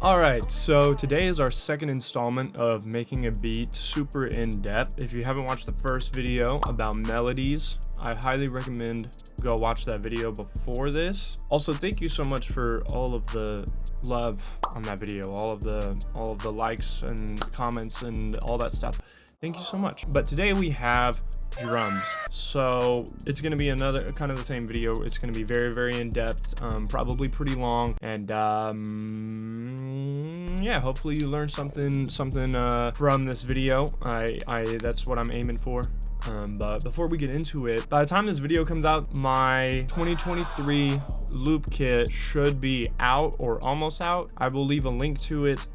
Alright, so today is our second installment of making a beat super in-depth. If you haven't watched the first video about melodies, I highly recommend go watch that video before this. Also, thank you so much for all of the love on that video, all of the likes and comments and all that stuff. Thank you so much. But today we have drums, so it's going to be another kind of the same video. It's going to be very in-depth, probably pretty long, and yeah, hopefully you learned something from this video. That's what I'm aiming for. But before we get into it, by the time this video comes out, my 2023 loop kit should be out or almost out. I will leave a link to it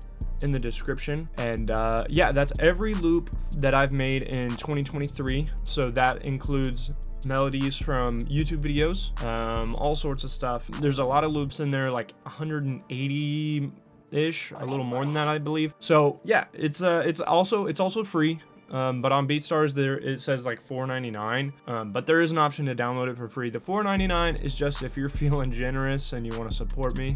in the description, and yeah, that's every loop that I've made in 2023. So that includes melodies from YouTube videos, all sorts of stuff. There's a lot of loops in there, like 180-ish, a little more than that, I believe. So yeah, it's also free. But on BeatStars there it says like $4.99, but there is an option to download it for free. The $4.99 is just if you're feeling generous and you want to support me.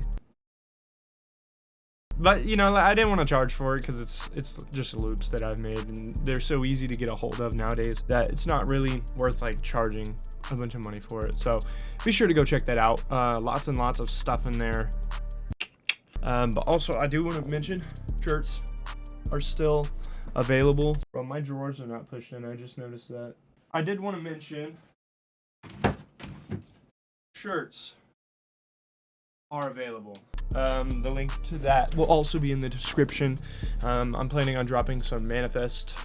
But you know, I didn't want to charge for it because it's just loops that I've made, and they're so easy to get a hold of nowadays that it's not really worth like charging a bunch of money for it. So be sure to go check that out. Lots and lots of stuff in there. But also I do want to mention shirts are still available. Bro, my drawers are not pushed in. I just noticed that. I did want to mention shirts are available. The link to that will also be in the description. I'm planning on dropping some manifest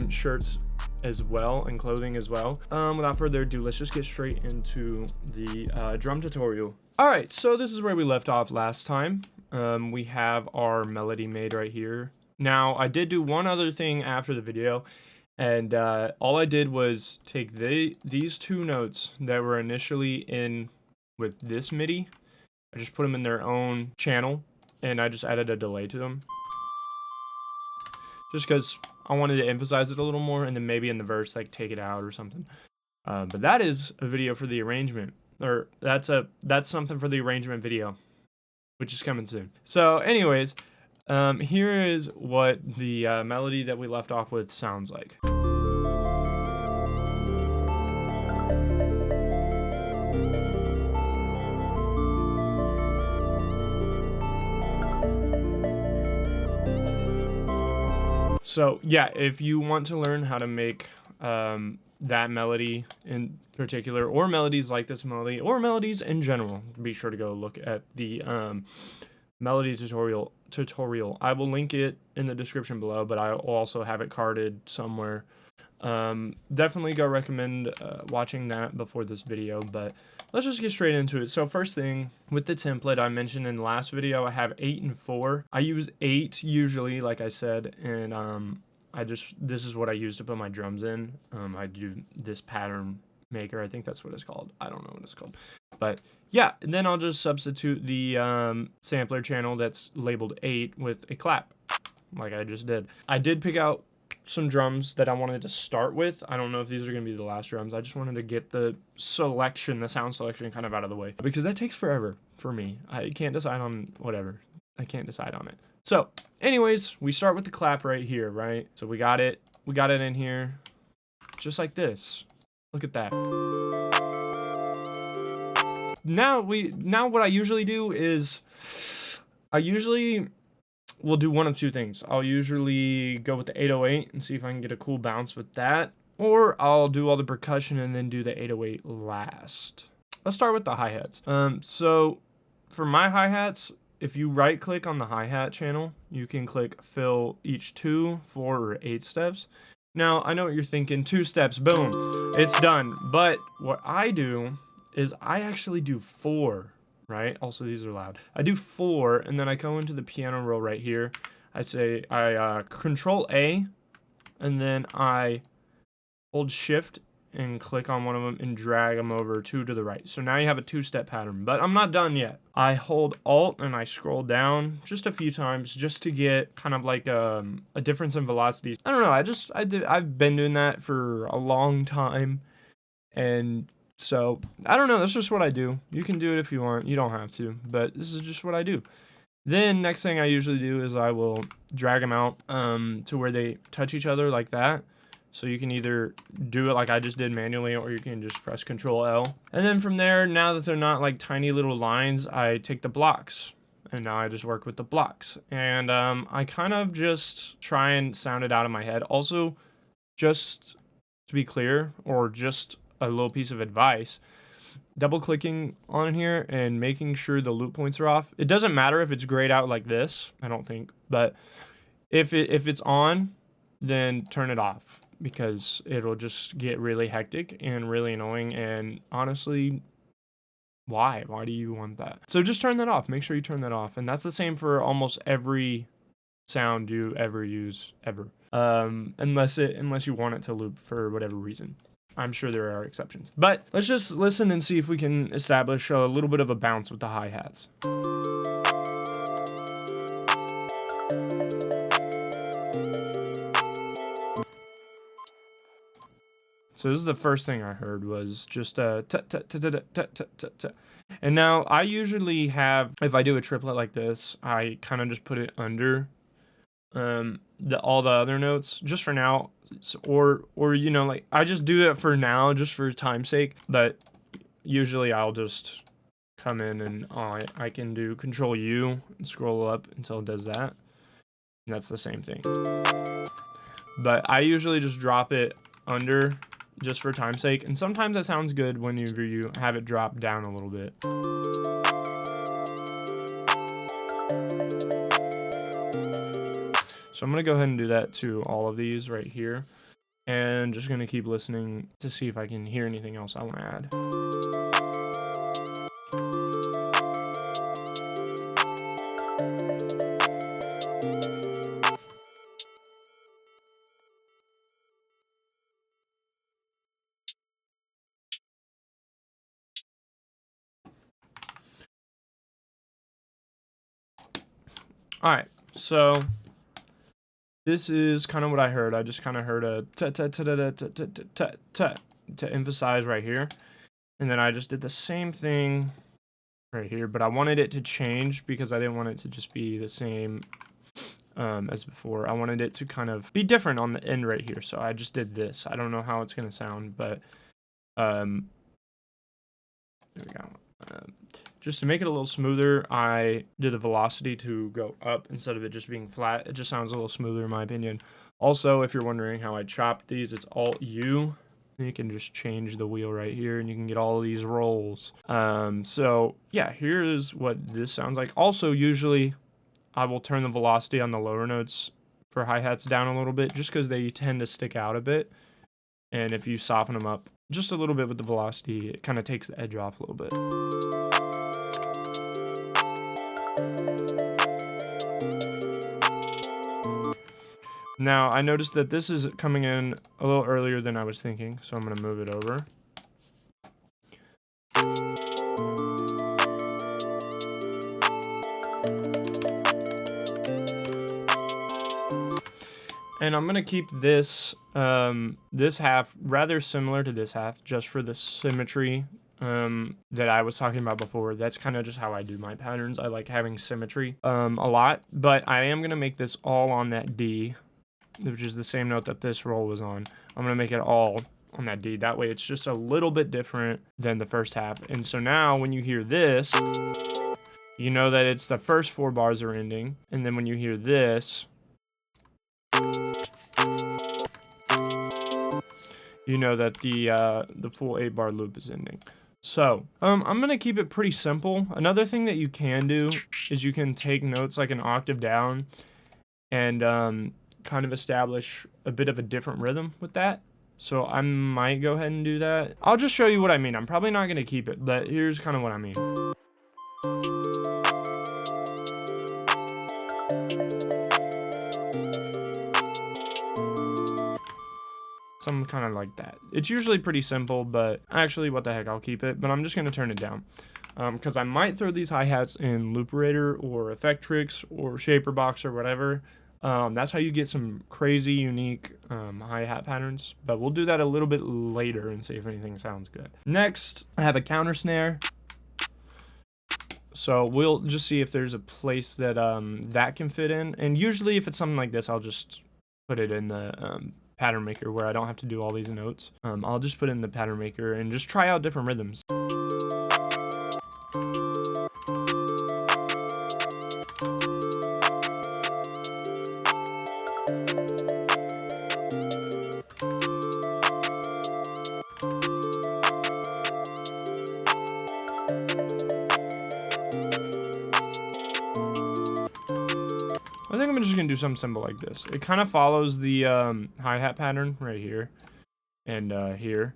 shirts as well, and clothing as well. Without further ado, let's just get straight into the drum tutorial. Alright, so this is where we left off last time. We have our melody made right here. Now, I did do one other thing after the video, and all I did was take these two notes that were initially in with this MIDI. I just put them in their own channel, and I just added a delay to them. Just because I wanted to emphasize it a little more, and then maybe in the verse, like, take it out or something. But that is a video for the arrangement, or that's something for the arrangement video, which is coming soon. So anyways, here is what the melody that we left off with sounds like. So yeah, if you want to learn how to make that melody in particular, or melodies like this melody, or melodies in general, be sure to go look at the melody tutorial. I will link it in the description below, but I will also have it carded somewhere. Definitely go recommend watching that before this video, but let's just get straight into it. So first thing, with the template I mentioned in the last video, I have 8 and 4. I use 8 usually, like I said, and this is what I use to put my drums in. I do this pattern maker, I think that's what it's called. I don't know what it's called, but yeah, and then I'll just substitute the sampler channel that's labeled 8 with a clap, like I just did. I did pick out some drums that I wanted to start with. I don't know if these are going to be the last drums. I just wanted to get the sound selection kind of out of the way, because that takes forever for me. I can't decide on whatever. I can't decide on it. So anyways, we start with the clap right here, right? So we got it in here, just like this. Look at that. Now what I usually do is I usually will do one of two things. I'll usually go with the 808 and see if I can get a cool bounce with that, or I'll do all the percussion and then do the 808 last. Let's start with the hi-hats. So for my hi-hats, if you right click on the hi-hat channel, you can click fill each 2, 4, or 8 steps. Now, I know what you're thinking, 2 steps, boom, it's done. But what I do is I actually do 4, right? Also, these are loud. I do 4, and then I go into the piano roll right here. I Control A, and then I hold Shift and click on one of them and drag them over 2 to the right. So now you have a 2-step pattern, but I'm not done yet. I hold Alt and I scroll down just a few times just to get kind of like a difference in velocities. I don't know, I've been doing that for a long time, and so I don't know, that's just what I do. You can do it if you want, you don't have to, but this is just what I do. Then next thing I usually do is I will drag them out to where they touch each other like that. So you can either do it like I just did manually, or you can just press Control L. And then from there, now that they're not like tiny little lines, I take the blocks. And now I just work with the blocks. And I kind of just try and sound it out in my head. Also, just to be clear, or just a little piece of advice, double clicking on here and making sure the loop points are off. It doesn't matter if it's grayed out like this, I don't think, but if it's on, then turn it off, because it'll just get really hectic and really annoying. And honestly, why do you want that? So just turn that off. Make sure you turn that off. And that's the same for almost every sound you ever use ever, unless you want it to loop for whatever reason. I'm sure there are exceptions, but let's just listen and see if we can establish a little bit of a bounce with the hi-hats. So this is the first thing I heard, was just a t-t-t-t-t-t-t-t. And now I usually have, if I do a triplet like this, I kind of just put it under all the other notes just for now, or you know, like I just do it for now just for time's sake. But usually I'll just come in and I can do Control U and scroll up until it does that, and that's the same thing. But I usually just drop it under just for time's sake, and sometimes that sounds good when you have it drop down a little bit. So I'm going to go ahead and do that to all of these right here, and just going to keep listening to see if I can hear anything else I want to add. All right, so this is kind of what I heard. I just kind of heard a to emphasize right here. And then I just did the same thing right here, but I wanted it to change because I didn't want it to just be the same as before. I wanted it to kind of be different on the end right here. So I just did this. I don't know how it's going to sound, but there we go. Just to make it a little smoother, I did the velocity to go up instead of it just being flat. It just sounds a little smoother in my opinion. Also, if you're wondering how I chopped these, it's Alt U. You can just change the wheel right here and you can get all of these rolls. So yeah, here's what this sounds like. Also, usually I will turn the velocity on the lower notes for hi-hats down a little bit just because they tend to stick out a bit. And if you soften them up just a little bit with the velocity, it kind of takes the edge off a little bit. Now, I noticed that this is coming in a little earlier than I was thinking, so I'm going to move it over. And I'm going to keep this this half rather similar to this half, just for the symmetry that I was talking about before. That's kind of just how I do my patterns. I like having symmetry a lot, but I am going to make this all on that D, which is the same note that this roll was on. I'm going to make it all on that D. That way it's just a little bit different than the first half. And so now when you hear this, you know that it's the first 4 bars are ending. And then when you hear this, you know that the full 8 bar loop is ending. So I'm gonna keep it pretty simple. Another thing that you can do is you can take notes like an octave down and kind of establish a bit of a different rhythm with that. So I might go ahead and do that. I'll just show you what I mean. I'm probably not gonna keep it, but here's kind of what I mean. Something kind of like that. It's usually pretty simple, but actually, what the heck, I'll keep it. But I'm just going to turn it down because I might throw these hi-hats in Looperator or Effectrix or Shaper Box or whatever. That's how you get some crazy, unique hi-hat patterns. But we'll do that a little bit later and see if anything sounds good. Next, I have a counter snare. So we'll just see if there's a place that that can fit in. And usually if it's something like this, I'll just put it in the pattern maker where I don't have to do all these notes. I'll just put it in the pattern maker and just try out different rhythms. I think I'm just gonna do something simple like this. It kind of follows the hi-hat pattern right here and here.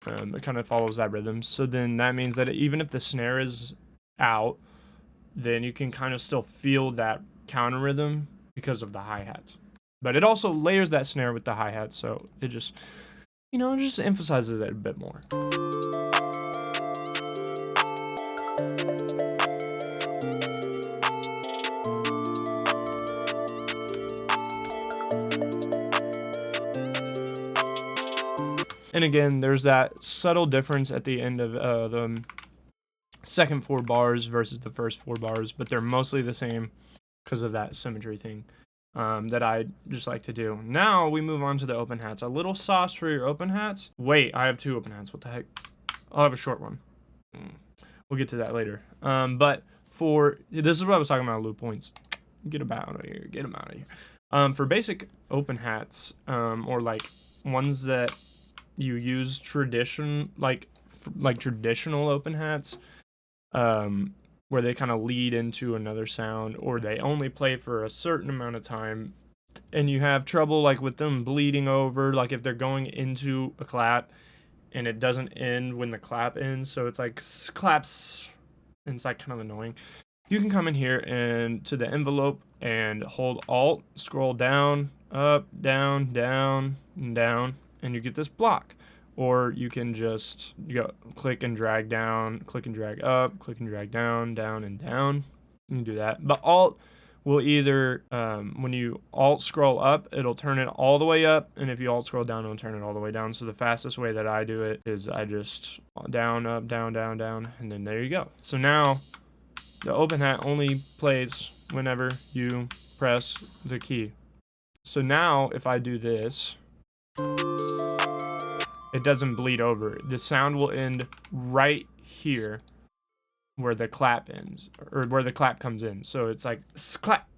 It kind of follows that rhythm. So then that means that even if the snare is out, then you can kind of still feel that counter rhythm because of the hi-hats. But it also layers that snare with the hi-hat, so it just, you know, just emphasizes it a bit more. And again, there's that subtle difference at the end of the second 4 bars versus the first 4 bars, but they're mostly the same because of that symmetry thing that I just like to do. Now we move on to the open hats. A little sauce for your open hats. Wait, I have 2 open hats. What the heck? I'll have a short one. We'll get to that later. But for this is what I was talking about, loop points. Get them out of here. Get them out of here. For basic open hats, or like ones that you use traditional open hats, where they kind of lead into another sound, or they only play for a certain amount of time, and you have trouble like with them bleeding over, like if they're going into a clap and it doesn't end when the clap ends, so it's like claps and it's like kind of annoying. You can come in here and to the envelope and hold Alt, scroll down, up, down, down, and down, and you get this block. Or you can just click and drag down, click and drag up, click and drag down, down, and down. You can do that. But Alt will either, when you Alt scroll up, it'll turn it all the way up. And if you Alt scroll down, it'll turn it all the way down. So the fastest way that I do it is I just down, up, down, down, down. And then there you go. So now the open hat only plays whenever you press the key. So now if I do this, it doesn't bleed over. The sound will end right here where the clap ends, or where the clap comes in. So it's like clap,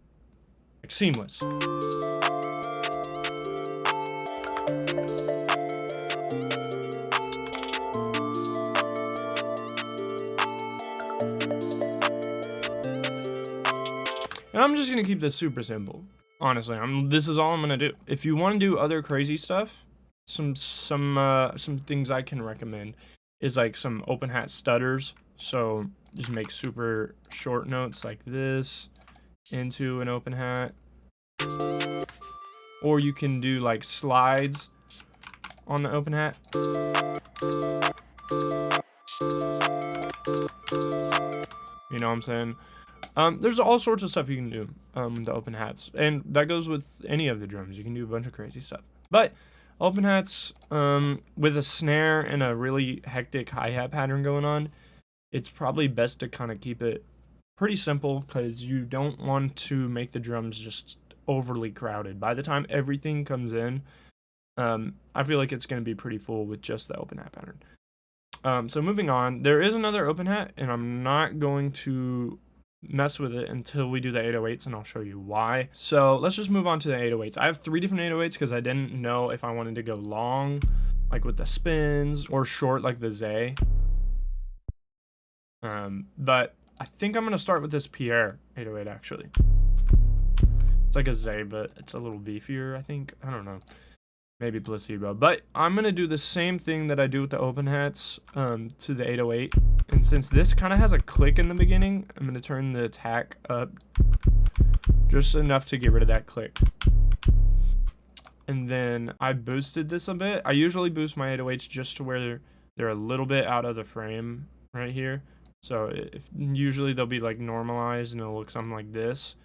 like seamless. And I'm just gonna keep this super simple. Honestly, this is all I'm gonna do. If you want to do other crazy stuff, some things I can recommend is like some open hat stutters. So just make super short notes like this into an open hat, or you can do like slides on the open hat. You know what I'm saying? There's all sorts of stuff you can do with the open hats, and that goes with any of the drums. You can do a bunch of crazy stuff. But open hats with a snare and a really hectic hi-hat pattern going on, it's probably best to kind of keep it pretty simple, because you don't want to make the drums just overly crowded. By the time everything comes in, I feel like it's going to be pretty full with just the open hat pattern. So moving on, there is another open hat, and I'm not going to mess with it until we do the 808s, and I'll show you why. So let's just move on to the 808s. I have 3 different 808s because I didn't know if I wanted to go long, like with the spins, or short, like the Zay. But I think I'm gonna start with this Pierre 808 actually. It's like a Zay, but it's a little beefier, I think. I don't know. Maybe placebo. But I'm gonna do the same thing that I do with the open hats to the 808. And since this kind of has a click in the beginning, I'm gonna turn the attack up just enough to get rid of that click. And then I boosted this a bit. I usually boost my 808s just to where they're a little bit out of the frame right here. So usually they'll be like normalized and it'll look something like this.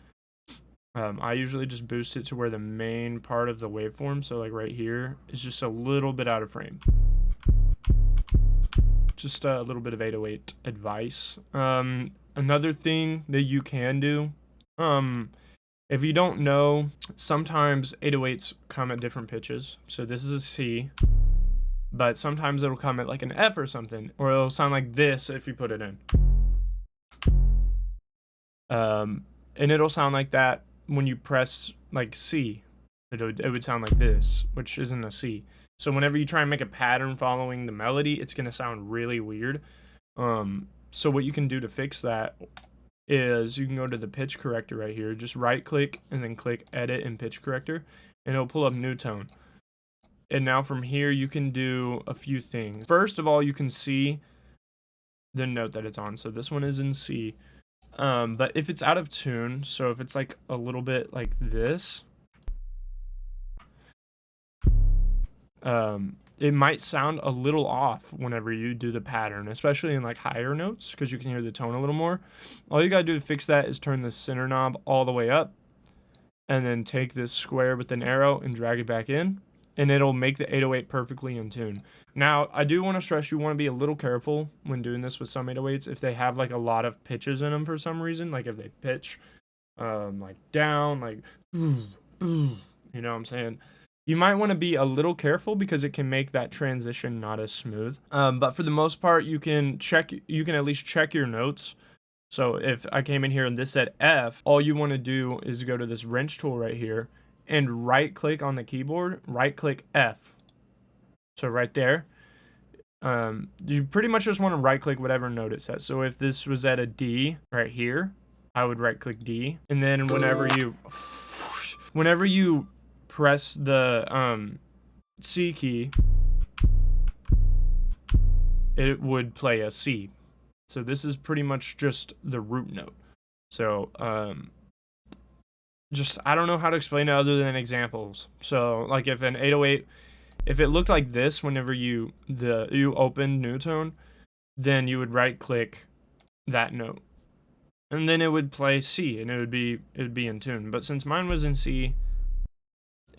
I usually just boost it to where the main part of the waveform, so like right here, is just a little bit out of frame. just a little bit of 808 advice. Another thing that you can do, if you don't know, sometimes 808s come at different pitches. So this is a C, but sometimes it'll come at like an F or something, or it'll sound like this if you put it in. And it'll sound like that when you press like C. It would sound like this, which isn't a C. So whenever you try and make a pattern following the melody, it's gonna sound really weird. So what you can do to fix that is you can go to the pitch corrector right here, just right click and then click edit and pitch corrector, and it'll pull up new tone. And now from here you can do a few things. First of all, you can see the note that it's on. So this one is in C. But if it's out of tune, so if it's like a little bit like this, it might sound a little off whenever you do the pattern, especially in like higher notes, because you can hear the tone a little more. All you gotta do to fix that is turn the center knob all the way up, and then take this square with an arrow and drag it back in, and it'll make the 808 perfectly in tune. Now, I do want to stress you want to be a little careful when doing this with some 808s if they have like a lot of pitches in them for some reason, like if they pitch like down, like you know what I'm saying? You might want to be a little careful because it can make that transition not as smooth. But for the most part, you can at least check your notes. So if I came in here and this said F, all you want to do is go to this wrench tool right here and right click on the keyboard, right click F. So right there, you pretty much just want to right click whatever note it says. So if this was at a D right here, I would right click D. And then whenever you press the C key, it would play a C. So this is pretty much just the root note. So just I don't know how to explain it other than examples. So like if an 808, if it looked like this whenever you open new tone, then you would right click that note, and then it would play C, and it would be in tune. But since mine was in C,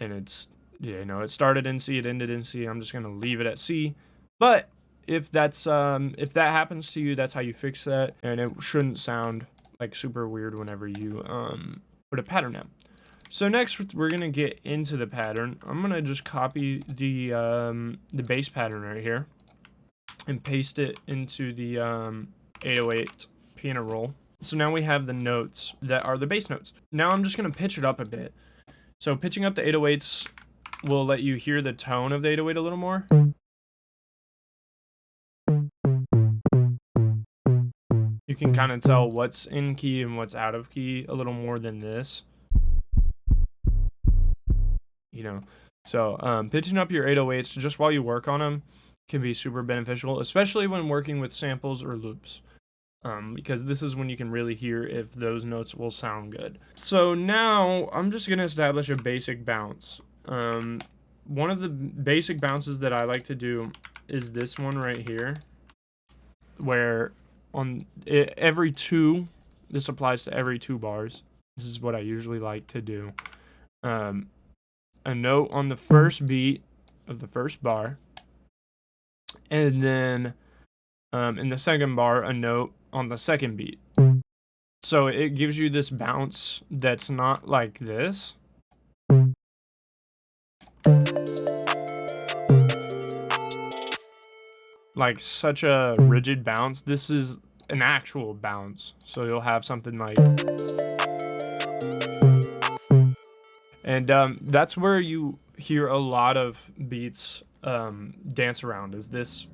and it's, you know, it started in C, it ended in C, I'm just gonna leave it at C. But if that's if that happens to you, that's how you fix that, and it shouldn't sound like super weird whenever you put a pattern out. So next we're gonna get into the pattern. I'm gonna just copy the bass pattern right here and paste it into the 808 piano roll. So now we have the notes that are the bass notes. Now I'm just gonna pitch it up a bit. So pitching up the 808s will let you hear the tone of the 808 a little more. You can kind of tell what's in key and what's out of key a little more than this. You know, so pitching up your 808s just while you work on them can be super beneficial, especially when working with samples or loops, because this is when you can really hear if those notes will sound good. So now I'm just going to establish a basic bounce. One of the basic bounces that I like to do is this one right here, where on every two, this applies to every 2 bars. This is what I usually like to do. A note on the first beat of the first bar, and then in the second bar, a note on the second beat. So it gives you this bounce that's not like this. Like such a rigid bounce. This is an actual bounce. So you'll have something like, and that's where you hear a lot of beats dance around, is this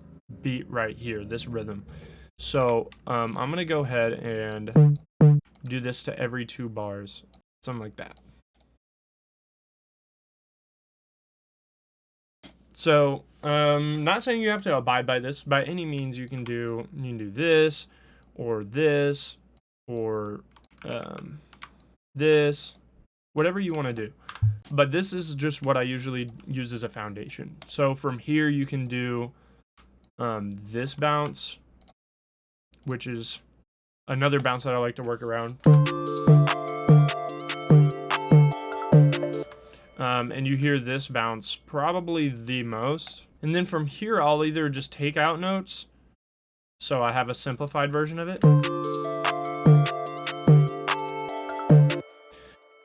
beat right here, this rhythm. So I'm gonna go ahead and do this to every 2 bars, something like that. So not saying you have to abide by this by any means. You can do this or this or this, whatever you want to do. But this is just what I usually use as a foundation. So from here you can do this bounce, which is another bounce that I like to work around. And you hear this bounce probably the most. And then from here, I'll either just take out notes So I have a simplified version of it.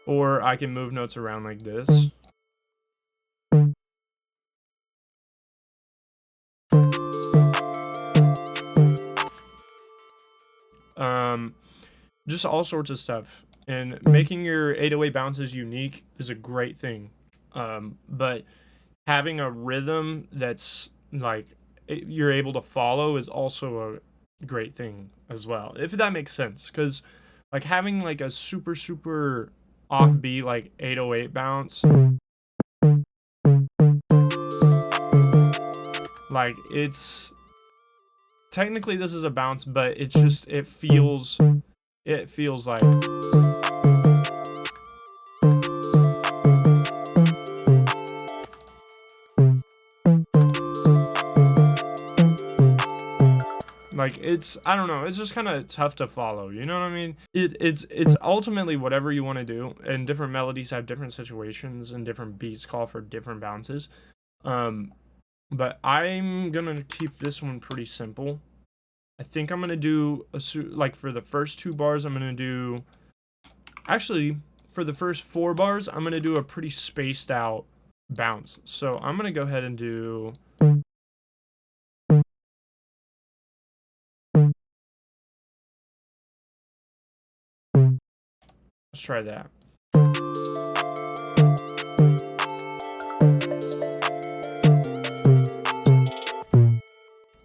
Or I can move notes around like this. Just all sorts of stuff. And making your 808 bounces unique is a great thing. But having a rhythm that's like you're able to follow is also a great thing as well, if that makes sense. Because like having like a super offbeat like 808 bounce, like it's technically this is a bounce, but it's just it feels like it's I don't know, it's just kind of tough to follow, you know what I mean? It's ultimately whatever you want to do, and different melodies have different situations and different beats call for different bounces. But I'm gonna keep this one pretty simple. I think I'm gonna do like for the first 2 bars I'm gonna do, actually for the first 4 bars I'm gonna do a pretty spaced out bounce. So I'm gonna go ahead and do let's try that.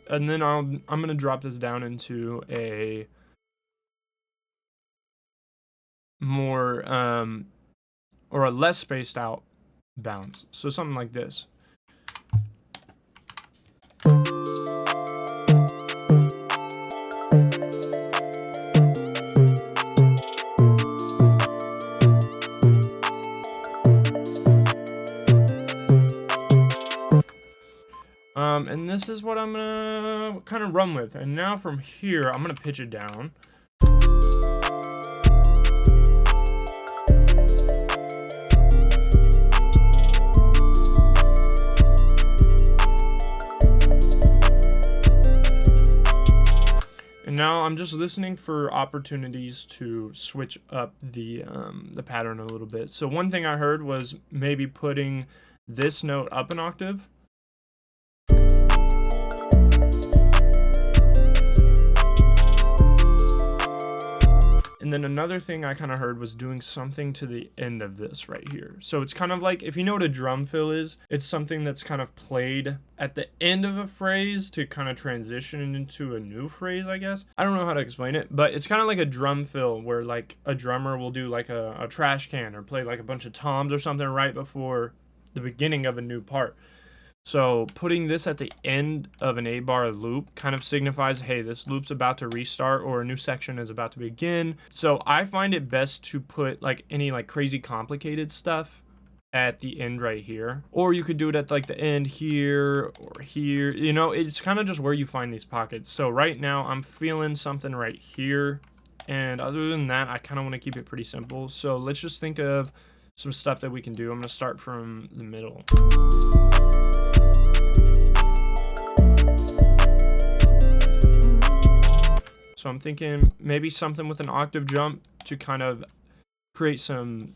And then I'm going to drop this down into a more or a less spaced out bounce. So something like this. And this is what I'm gonna kind of run with. And now from here, I'm gonna pitch it down. And now I'm just listening for opportunities to switch up the pattern a little bit. So one thing I heard was maybe putting this note up an octave. And then another thing I kind of heard was doing something to the end of this right here. So it's kind of like, if you know what a drum fill is, it's something that's kind of played at the end of a phrase to kind of transition into a new phrase, I guess. I don't know how to explain it, but it's kind of like a drum fill where like a drummer will do like a trash can or play like a bunch of toms or something right before the beginning of a new part. So putting this at the end of an 8-bar loop kind of signifies, hey, this loop's about to restart or a new section is about to begin. So I find it best to put like any like crazy complicated stuff at the end right here. Or you could do it at like the end here or here. You know, it's kind of just where you find these pockets. So right now I'm feeling something right here. And other than that, I kind of want to keep it pretty simple. So let's just think of some stuff that we can do. I'm going to start from the middle. So I'm thinking maybe something with an octave jump to kind of create some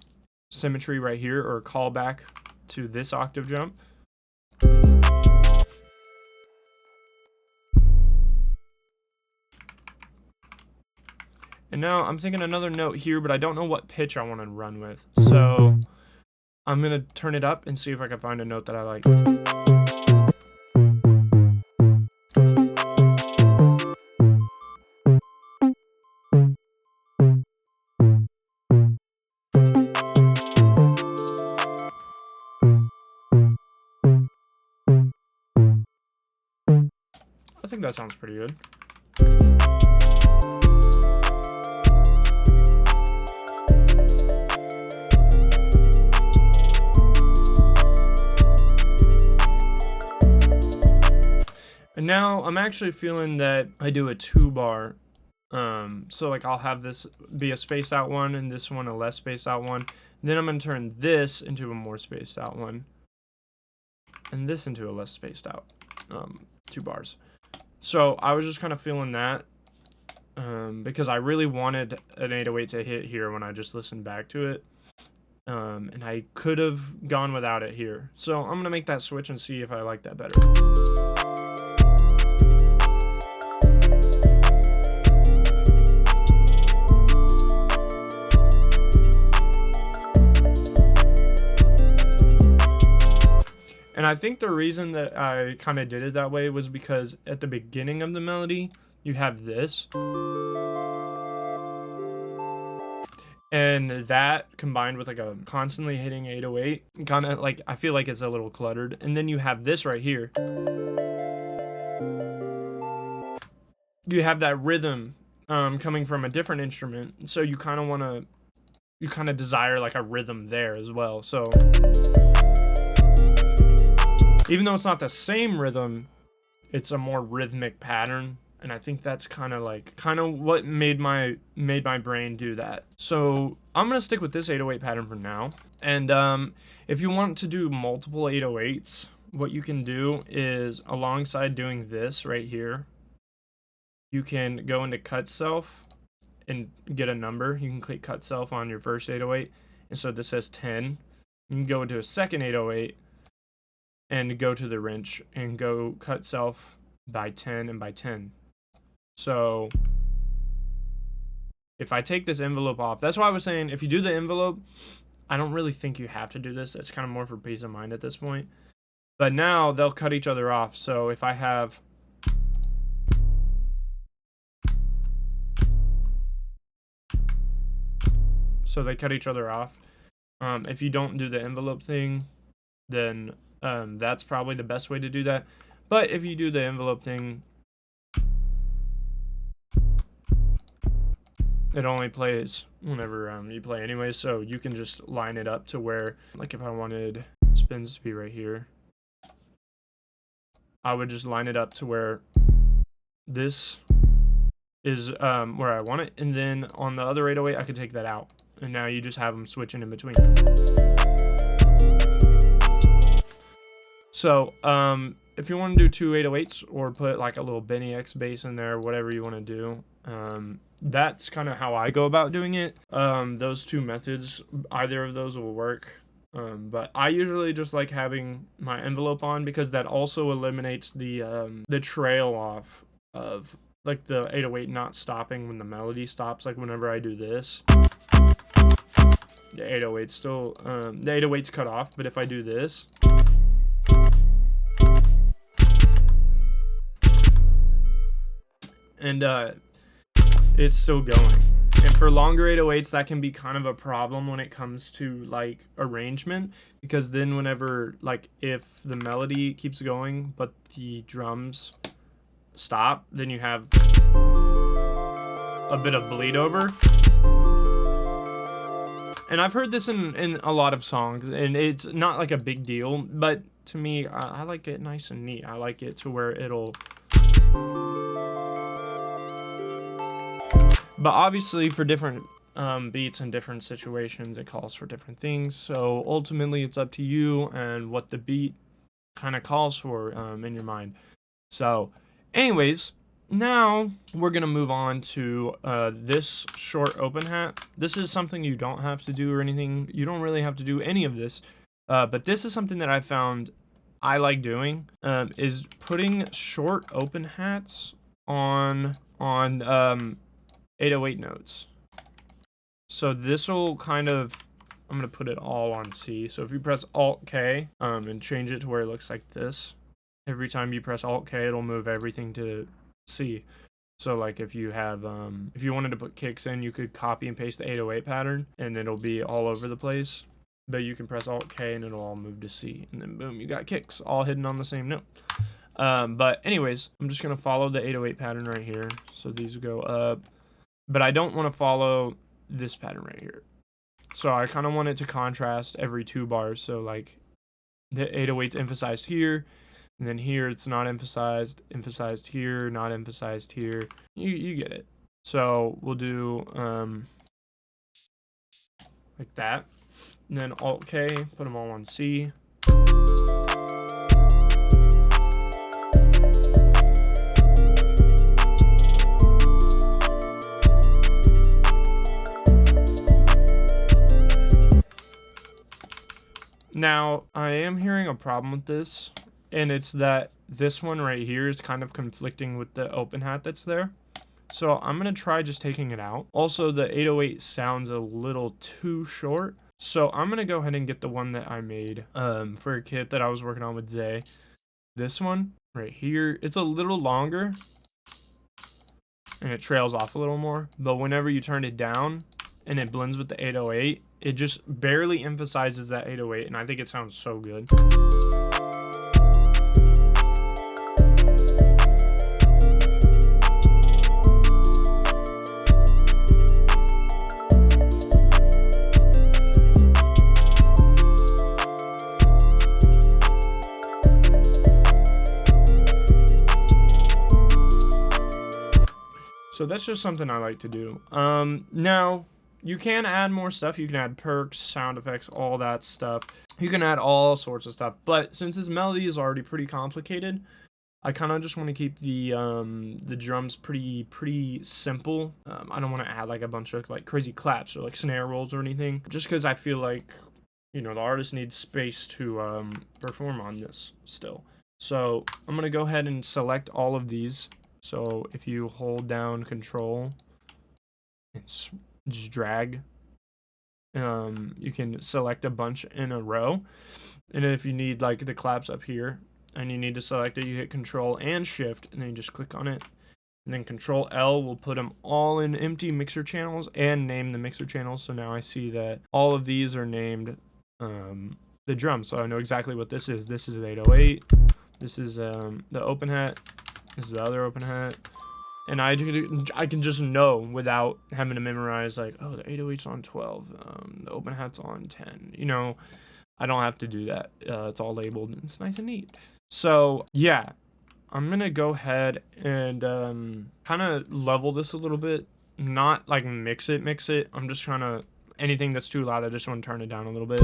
symmetry right here, or a callback to this octave jump. And now I'm thinking another note here, but I don't know what pitch I want to run with. So I'm going to turn it up and see if I can find a note that I like. I think that sounds pretty good. And now I'm actually feeling that I do a 2-bar. So like I'll have this be a spaced out one and this one a less spaced out one. And then I'm going to turn this into a more spaced out one. And this into a less spaced out 2 bars. So I was just kind of feeling that because I really wanted an 808 to hit here when I just listened back to it. And I could have gone without it here. So I'm going to make that switch and see if I like that better. And I think the reason that I kind of did it that way was because at the beginning of the melody, you have this. And that combined with like a constantly hitting 808, kind of like, I feel like it's a little cluttered. And then you have this right here. You have that rhythm coming from a different instrument. So you kind of want to, you kind of desire like a rhythm there as well. So even though it's not the same rhythm, it's a more rhythmic pattern. And I think that's kind of what made my brain do that. So I'm going to stick with this 808 pattern for now. And if you want to do multiple 808s, what you can do is alongside doing this right here, you can go into cut self and get a number. You can click cut self on your first 808. And so this says 10. You can go into a second 808 and go to the wrench and go cut self by 10 and by 10. So if I take this envelope off, that's why I was saying if you do the envelope, I don't really think you have to do this. It's kind of more for peace of mind at this point. But now they'll cut each other off. So if I have so they cut each other off. If you don't do the envelope thing, then that's probably the best way to do that. But if you do the envelope thing, it only plays whenever you play anyway, so you can just line it up to where, like if I wanted spins to be right here, I would just line it up to where this is where I want it, and then on the other 808 I could take that out, and now you just have them switching in between. So if you want to do two 808s or put like a little Benny X bass in there, whatever you want to do, that's kind of how I go about doing it. Those two methods, either of those will work. But I usually just like having my envelope on because that also eliminates the trail off of like the 808 not stopping when the melody stops. Like whenever I do this, the 808's still, the 808's cut off, but if I do this, and it's still going. And for longer 808s, that can be kind of a problem when it comes to like arrangement, because then whenever, like if the melody keeps going but the drums stop, then you have a bit of bleed over. And I've heard this in a lot of songs, and it's not like a big deal, but to me, I like it nice and neat. I like it to where it'll... But obviously for different beats and different situations, it calls for different things. So ultimately it's up to you and what the beat kind of calls for in your mind. So anyways, now we're going to move on to this short open hat. This is something you don't have to do or anything. You don't really have to do any of this. But this is something that I found I like doing, is putting short open hats on 808 notes. So this will kind of, I'm going to put it all on C. So if you press Alt K and change it to where it looks like this, every time you press Alt K, it'll move everything to C. So like if you have, if you wanted to put kicks in, you could copy and paste the 808 pattern and it'll be all over the place. But you can press Alt K and it'll all move to C. And then boom, you got kicks all hidden on the same note. But anyways, I'm just going to follow the 808 pattern right here. So these go up. But I don't want to follow this pattern right here. So I kind of want it to contrast every 2 bars. So like the 808's emphasized here, and then here it's not emphasized, emphasized here, not emphasized here. You get it. So we'll do like that. And then Alt K, put them all on C. Now, I am hearing a problem with this, and it's that this one right here is kind of conflicting with the open hat that's there. So I'm going to try just taking it out. Also, the 808 sounds a little too short. So I'm going to go ahead and get the one that I made for a kit that I was working on with Zay. This one right here, it's a little longer and it trails off a little more. But whenever you turn it down and it blends with the 808, it just barely emphasizes that 808, and I think it sounds so good. So that's just something I like to do. Now, you can add more stuff. You can add perks, sound effects, all that stuff. You can add all sorts of stuff. But since this melody is already pretty complicated, I kind of just want to keep the drums pretty simple. I don't want to add like a bunch of like crazy claps or like snare rolls or anything. Just because I feel like, you know, the artist needs space to perform on this still. So I'm going to go ahead and select all of these. So if you hold down Control and just drag, you can select a bunch in a row. And if you need like the claps up here and you need to select it, you hit Control and Shift, and then you just click on it. And then Control L will put them all in empty mixer channels and name the mixer channels. So now I see that all of these are named the drum. So I know exactly what this is. This is the 808. This is the open hat. This is the other open hat. And I can just know without having to memorize, like, oh, the 808's on 12, the open hat's on 10. You know, I don't have to do that. It's all labeled, and it's nice and neat. So, yeah, I'm going to go ahead and kind of level this a little bit. Not, like, mix it. I'm just trying to, anything that's too loud, I just want to turn it down a little bit.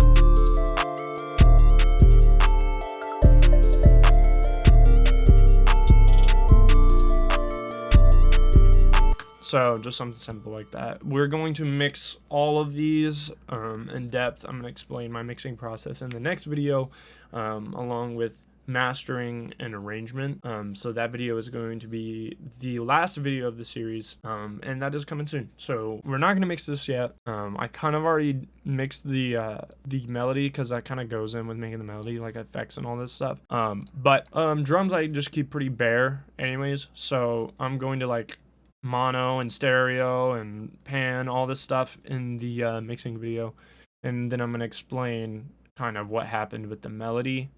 So just something simple like that. We're going to mix all of these in depth. I'm going to explain my mixing process in the next video, along with mastering and arrangement. So that video is going to be the last video of the series, and that is coming soon. So we're not going to mix this yet. I kind of already mixed the melody, because that kind of goes in with making the melody, like effects and all this stuff. But drums I just keep pretty bare anyways. So I'm going to like mono and stereo and pan, all this stuff in the mixing video, and then I'm going to explain kind of what happened with the melody,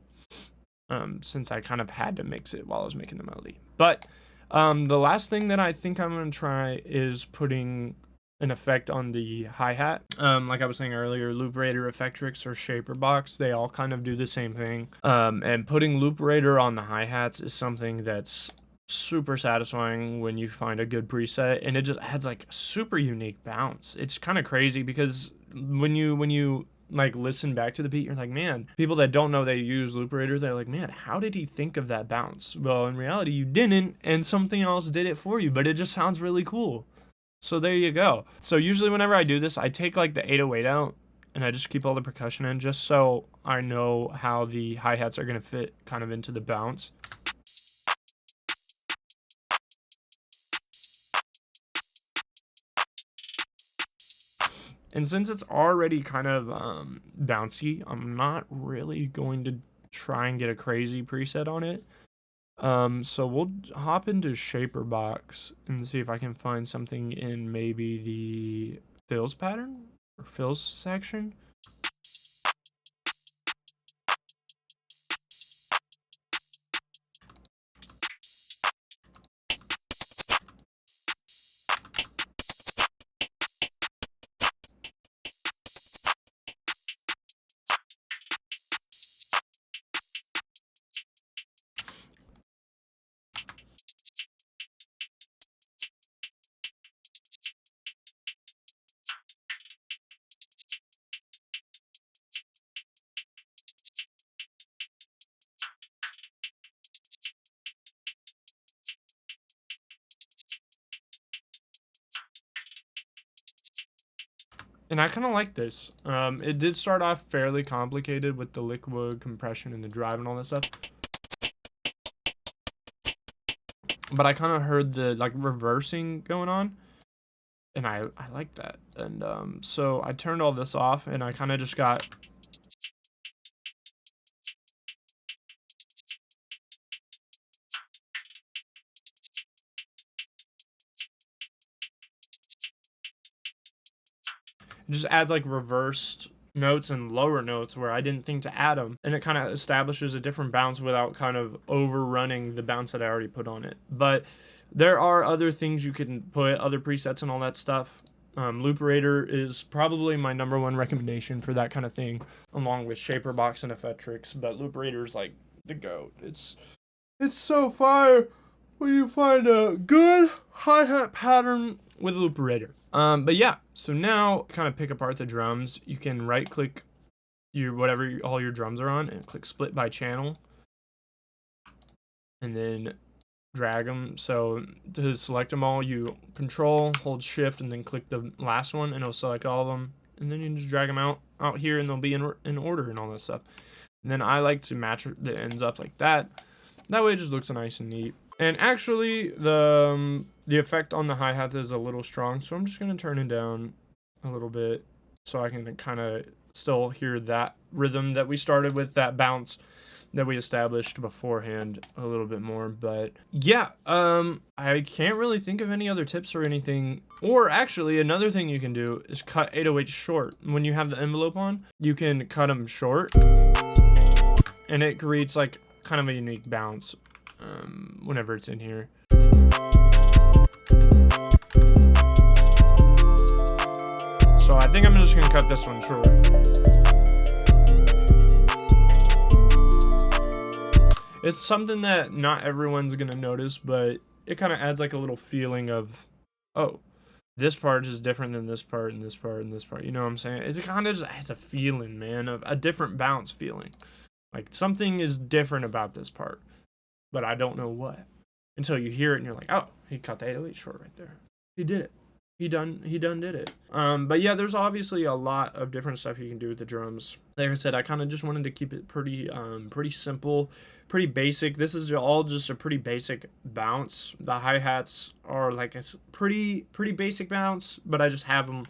since I kind of had to mix it while I was making the melody. But the last thing that I think I'm going to try is putting an effect on the hi-hat. Like I was saying earlier, Loop Raider, Effectrix, or Shaper Box, they all kind of do the same thing. And putting Loop Raider on the hi-hats is something that's super satisfying when you find a good preset, and it just adds like a super unique bounce. It's kind of crazy, because when you like listen back to the beat, you're like, man, people that don't know they use Loop Raider, they're like, man, how did he think of that bounce? Well, in reality, you didn't, and something else did it for you, but it just sounds really cool. So there you go. So usually whenever I do this, I take like the 808 out, and I just keep all the percussion in, just so I know how the hi-hats are going to fit kind of into the bounce. And since it's already kind of bouncy, I'm not really going to try and get a crazy preset on it. So we'll hop into Shaper Box and see if I can find something in maybe the fills pattern or fills section. And I kind of like this. It did start off fairly complicated with the liquid compression and the drive and all that stuff. But I kind of heard the like reversing going on. And I like that. And so I turned all this off and I kind of just got it just adds like reversed notes and lower notes where I didn't think to add them, and it kind of establishes a different bounce without kind of overrunning the bounce that I already put on it. But there are other things you can put, other presets and all that stuff. Looperator is probably my number one recommendation for that kind of thing, along with Shaper Box and Effectrix. But Looperator is like the goat. It's so fire when you find a good hi-hat pattern with Looperator. But yeah, so now kind of pick apart the drums. You can right click your whatever all your drums are on and click split by channel, and then drag them. So to select them all, you control, hold shift, and then click the last one, and it'll select all of them. And then you can just drag them out here, and they'll be in order and all that stuff. And then I like to match the ends up like that. That way it just looks nice and neat. And actually, the effect on the hi-hats is a little strong, so I'm just going to turn it down a little bit so I can kind of still hear that rhythm that we started with, that bounce that we established beforehand a little bit more. But yeah, I can't really think of any other tips or anything. Or actually, another thing you can do is cut 808s short. When you have the envelope on, you can cut them short, and it creates like kind of a unique bounce whenever it's in here. So I think I'm just gonna cut this one short. It's something that not everyone's gonna notice, but it kind of adds like a little feeling of, oh, this part is different than this part and this part and this part. You know what I'm saying? It kind of just has a feeling, man, of a different bounce feeling. Like something is different about this part, but I don't know what. Until you hear it and you're like, oh, he cut the 808 short right there. He did it. He done did it. But yeah, there's obviously a lot of different stuff you can do with the drums. Like I said, I kind of just wanted to keep it pretty simple, pretty basic. This is all just a pretty basic bounce. The hi-hats are like a pretty basic bounce, but I just have them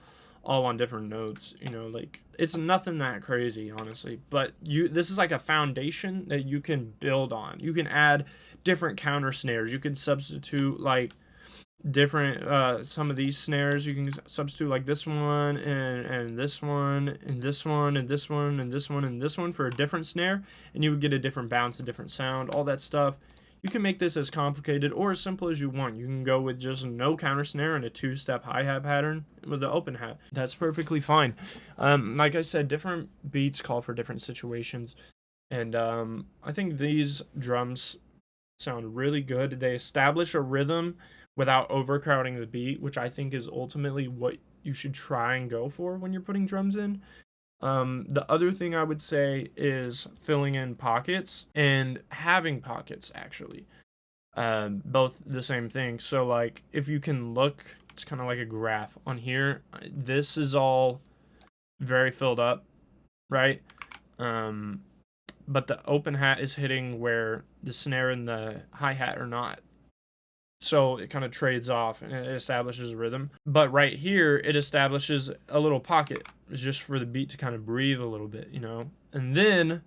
all on different notes. You know, like it's nothing that crazy, honestly. But this is like a foundation that you can build on. You can add different counter snares. You can substitute like different some of these snares. You can substitute like this one and this one and this one and this one and this one and this one for a different snare, and you would get a different bounce, a different sound, all that stuff. You can make this as complicated or as simple as you want. You can go with just no counter snare and a two-step hi-hat pattern with the open hat. That's perfectly fine. Like I said, different beats call for different situations, and I think these drums sound really good. They establish a rhythm without overcrowding the beat, which I think is ultimately what you should try and go for when you're putting drums in. The other thing I would say is filling in pockets and having pockets, actually. Both the same thing. So like if you can look, it's kind of like a graph on here. This is all very filled up, right? But the open hat is hitting where the snare and the hi-hat are not. So it kind of trades off and it establishes a rhythm. But right here, it establishes a little pocket. It's just for the beat to kind of breathe a little bit, you know? And then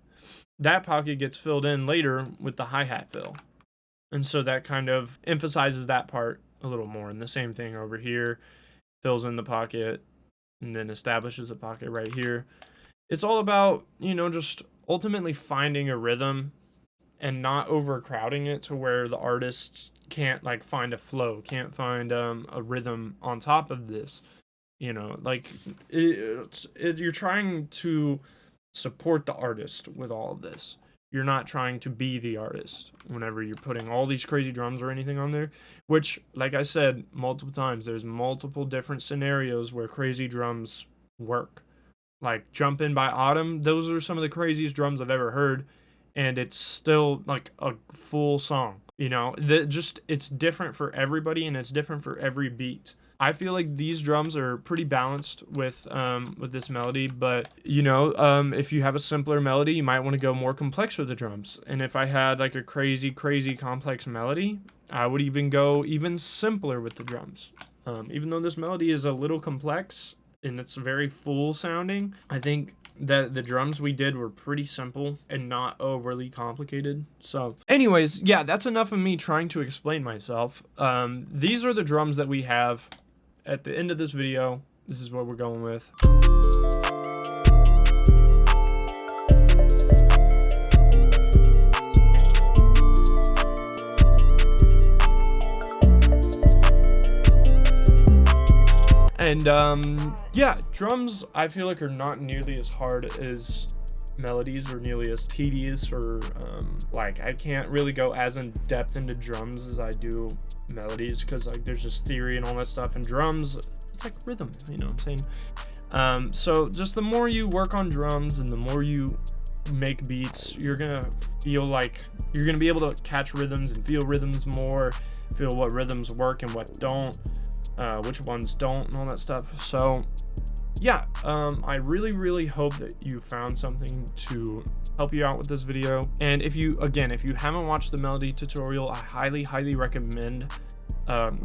that pocket gets filled in later with the hi-hat fill. And so that kind of emphasizes that part a little more. And the same thing over here, fills in the pocket and then establishes a pocket right here. It's all about, you know, just ultimately finding a rhythm and not overcrowding it to where the artist can't like find a flow, can't find a rhythm on top of this. You know, like you're trying to support the artist with all of this. You're not trying to be the artist whenever you're putting all these crazy drums or anything on there, which, like I said multiple times, there's multiple different scenarios where crazy drums work. Like Jump In by Autumn, those are some of the craziest drums I've ever heard, and it's still like a full song. You know, it's different for everybody, and it's different for every beat. I feel like these drums are pretty balanced with this melody, but you know, if you have a simpler melody, you might want to go more complex with the drums. And if I had like a crazy complex melody, I would even go even simpler with the drums. Even though this melody is a little complex and it's very full sounding, I think that the drums we did were pretty simple and not overly complicated. So anyways, yeah, that's enough of me trying to explain myself. These are the drums that we have at the end of this video. This is what we're going with. And yeah, drums I feel like are not nearly as hard as melodies, or nearly as tedious, or like I can't really go as in depth into drums as I do melodies, because like there's just theory and all that stuff, and drums, it's like rhythm, you know what I'm saying? So just the more you work on drums and the more you make beats, you're gonna feel like you're gonna be able to catch rhythms and feel rhythms more, feel what rhythms work and what don't, which ones don't, and all that stuff. So yeah, I really hope that you found something to help you out with this video. And if you haven't watched the melody tutorial, I highly recommend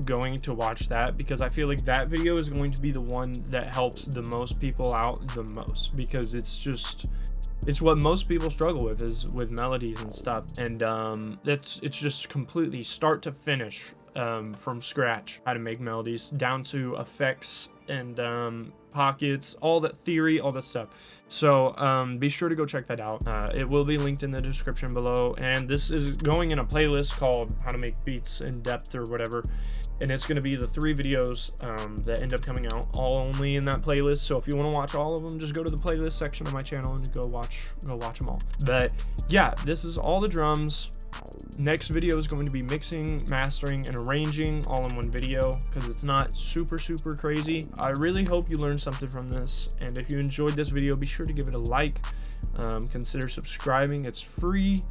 going to watch that, because I feel like that video is going to be the one that helps the most people out the most, because it's what most people struggle with, is with melodies and stuff. And it's just completely start to finish, from scratch, how to make melodies down to effects and pockets, all that theory, all that stuff. So be sure to go check that out. It will be linked in the description below, and this is going in a playlist called How to Make Beats in Depth or whatever, and it's going to be the 3 videos that end up coming out all only in that playlist. So if you want to watch all of them, just go to the playlist section of my channel and go watch them all. But yeah, this is all the drums. Next video is going to be mixing, mastering, and arranging all in one video, because it's not super crazy. I really hope you learned something from this, and if you enjoyed this video, be sure to give it a like. Consider subscribing, it's free,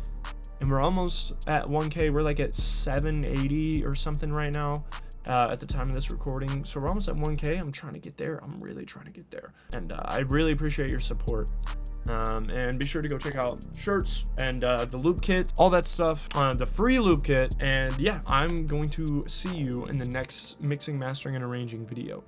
and we're almost at 1K. We're like at 780 or something right now at the time of this recording, so we're almost at 1K. I'm trying to get there. I'm really trying to get there, and I really appreciate your support. And be sure to go check out shirts and the loop kit, all that stuff, the free loop kit. And yeah, I'm going to see you in the next mixing, mastering, and arranging video.